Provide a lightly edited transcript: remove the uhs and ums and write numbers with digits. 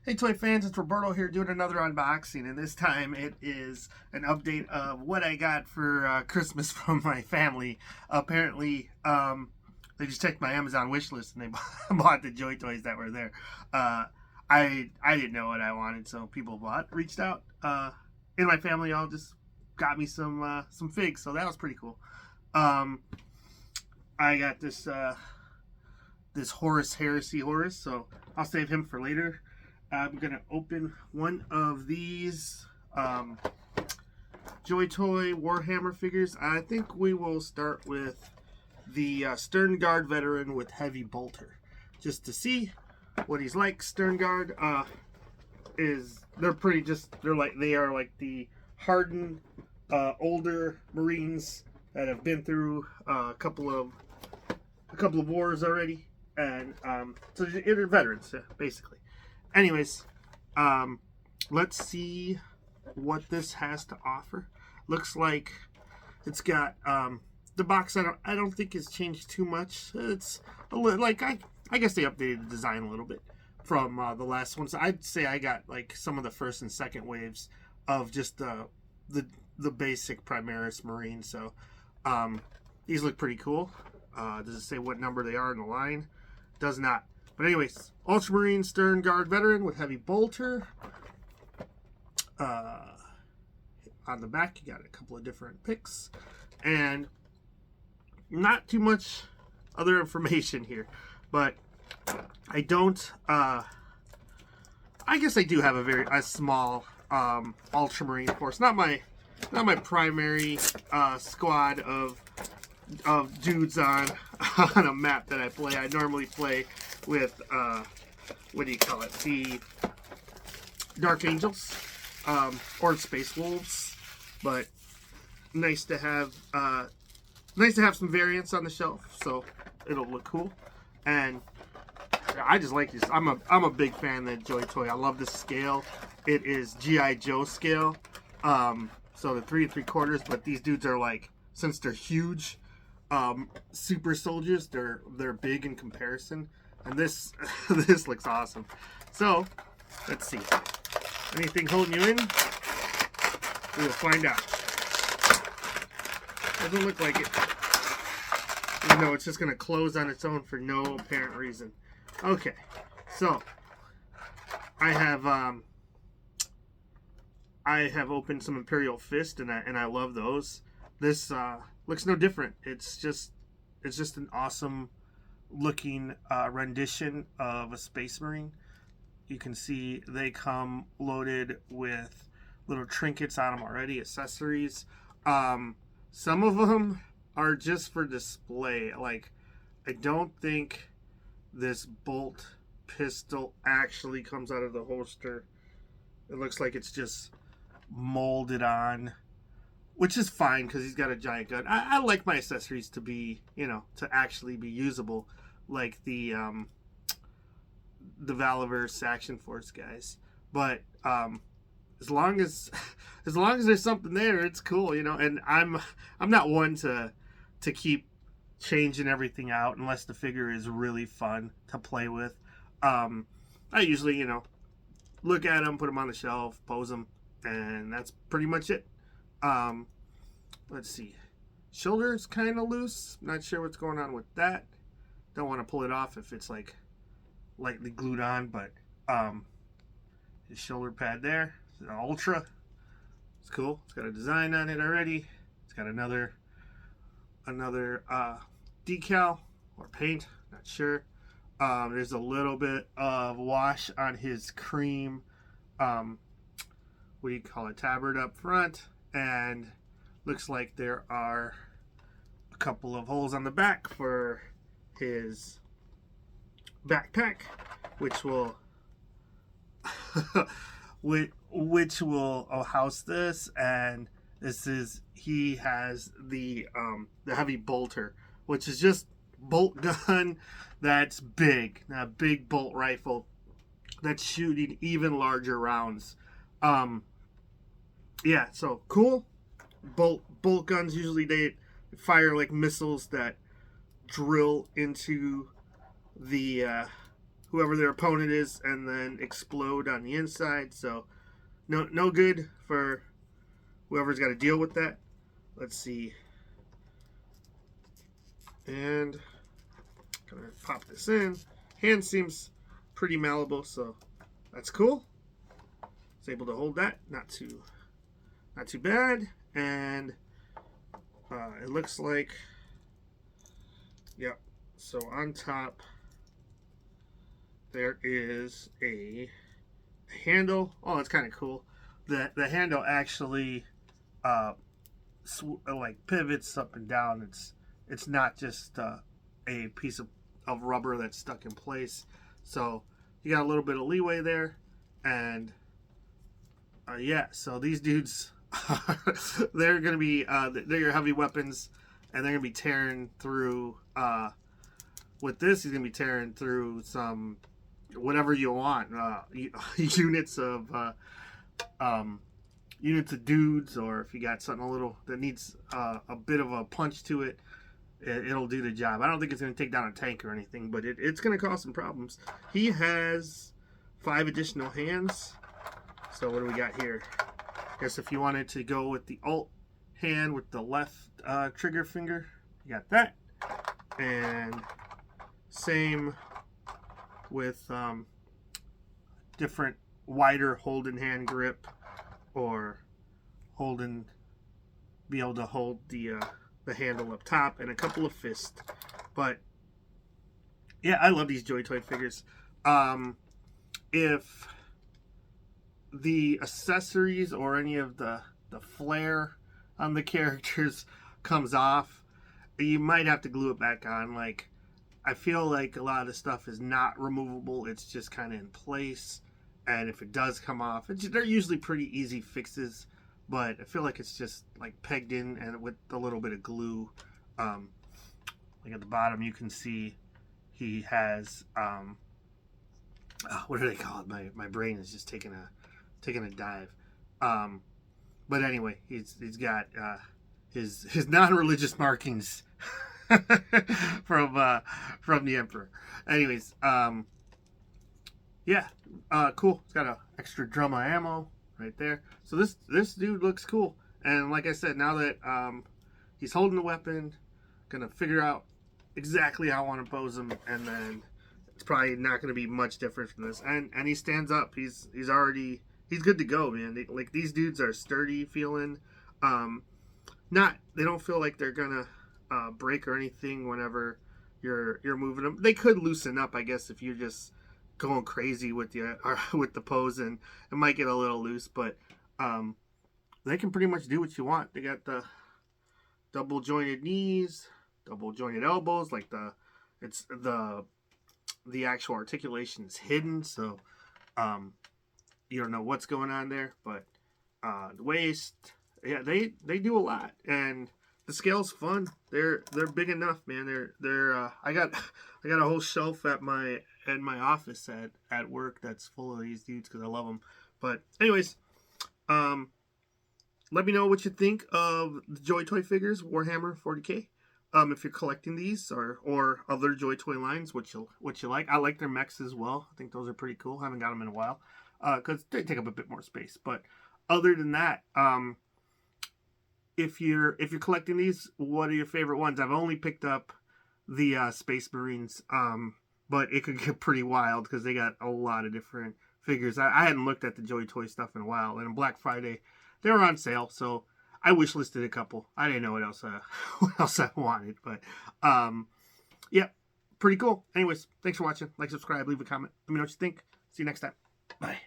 Hey toy fans, it's Roberto here doing another unboxing, and this time it is an update of what I got for Christmas from my family. Apparently, they just checked my Amazon wish list and they bought the Joy Toys that were there. I didn't know what I wanted, so people reached out. In my family, all just got me some figs, so that was pretty cool. I got this Horus Heresy Horus, so I'll save him for later. I'm going to open one of these Joytoy Warhammer figures. I think we will start with the Stern Guard Veteran with Heavybolter, just to see what he's like. Stern Guard they are like the hardened older Marines that have been through a couple of wars already, and so they're veterans basically. Anyways, let's see what this has to offer. Looks like it's got the box. I don't think has changed too much. It's a little like I guess they updated the design a little bit from the last one. So I'd say I got like some of the first and second waves of just the basic Primaris Marine. So these look pretty cool. Does it say what number they are in the line? Does not. But anyways, Ultramarine Stern Guard Veteran with Heavybolter. On the back, you got a couple of different picks. And not too much other information here. But I don't... I guess I do have a small Ultramarine force. Not my primary squad of dudes on a map that I play. I normally play with what do you call it, the Dark Angels or Space Wolves, but nice to have some variants on the shelf, so it'll look cool. And I just like this. I'm a big fan of the Joytoy. I love this scale. It is G.I. Joe scale, so the 3 3/4, but these dudes are like, since they're huge, super soldiers, they're big in comparison. And this this looks awesome. So let's see. Anything holding you in? We will find out. Doesn't look like it. Even though it's just gonna close on its own for no apparent reason. Okay, so I have opened some Imperial Fist, and I love those. This looks no different. It's just an awesome looking rendition of a Space Marine. You can see they come loaded with little trinkets on them already, accessories. Some of them are just for display. Like, I don't think this bolt pistol actually comes out of the holster. It looks like it's just molded on, which is fine because he's got a giant gun. I like my accessories to be, to actually be usable, like the Valiverse Action Force guys. But as long as there's something there, it's cool, And I'm not one to keep changing everything out unless the figure is really fun to play with. I usually, look at them, put them on the shelf, pose them, and that's pretty much it. Let's see. Shoulder's kind of loose. Not sure what's going on with that. Don't want to pull it off if it's like lightly glued on, but his shoulder pad there. It's an Ultra. It's cool. It's got a design on it already. It's got another decal or paint. Not sure. There's a little bit of wash on his cream. What do you call it? Tabard up front, and looks like there are a couple of holes on the back for his backpack, which will which will house this. And he has the Heavybolter, which is just bolt gun that's big, a big bolt rifle that's shooting even larger rounds. Yeah, so cool. Bolt guns, usually they fire like missiles that drill into the whoever their opponent is and then explode on the inside. So no good for whoever's got to deal with that. Let's see. And gonna pop this in. Hand seems pretty malleable, so that's cool. It's able to hold that, not too bad. And it looks like, yep. So on top there is a handle. Oh, that's kind of cool. The handle actually like pivots up and down. It's not just a piece of rubber that's stuck in place. So you got a little bit of leeway there. And yeah, so these dudes, they're going to be, they're your heavy weapons, and they're going to be tearing through, with this, he's going to be tearing through some, whatever you want, units of dudes, or if you got something a little that needs a bit of a punch to it, it'll do the job. I don't think it's going to take down a tank or anything, but it's going to cause some problems. He has 5 additional hands. So what do we got here? I guess if you wanted to go with the alt hand with the left trigger finger, you got that. And same with different wider holding hand grip, or be able to hold the handle up top, and a couple of fists. But yeah, I love these Joytoy figures. If the accessories or any of the flair on the characters comes off, you might have to glue it back on. Like, I feel like a lot of the stuff is not removable, it's just kind of in place. And if it does come off, they're usually pretty easy fixes, but I feel like it's just like pegged in and with a little bit of glue. Like at the bottom you can see he has what do they call it? My brain is just taking a dive. But anyway, he's got his non-religious markings from the Emperor. Anyways, yeah, cool. It's got an extra drum of ammo right there. So this dude looks cool. And like I said, now that he's holding the weapon, gonna figure out exactly how I want to pose him, and then it's probably not gonna be much different from this. And he stands up. He's good to go, man. Like, these dudes are sturdy feeling. They don't feel like they're gonna break or anything whenever you're moving them. They could loosen up, I guess, if you're just going crazy with the pose, and it might get a little loose, but they can pretty much do what you want. They got the double jointed knees, double jointed elbows, like the actual articulation is hidden, so you don't know what's going on there. But the waist, yeah, they do a lot, and the scale's fun. They're big enough, man. They're I got a whole shelf at my office at work that's full of these dudes because I love them. But anyways, let me know what you think of the Joytoy figures, Warhammer 40K. If you're collecting these or other Joytoy lines, what you like. I like their mechs as well. I think those are pretty cool. I haven't got them in a while because they take up a bit more space. But other than that, if you're collecting these, what are your favorite ones? I've only picked up the Space Marines, but it could get pretty wild because they got a lot of different figures. I hadn't looked at the Joytoy stuff in a while, and on Black Friday they were on sale, so I wish listed a couple. I didn't know what else I wanted, but yeah, pretty cool. Anyways, thanks for watching. Like, subscribe, leave a comment. Let me know what you think. See you next time. Bye.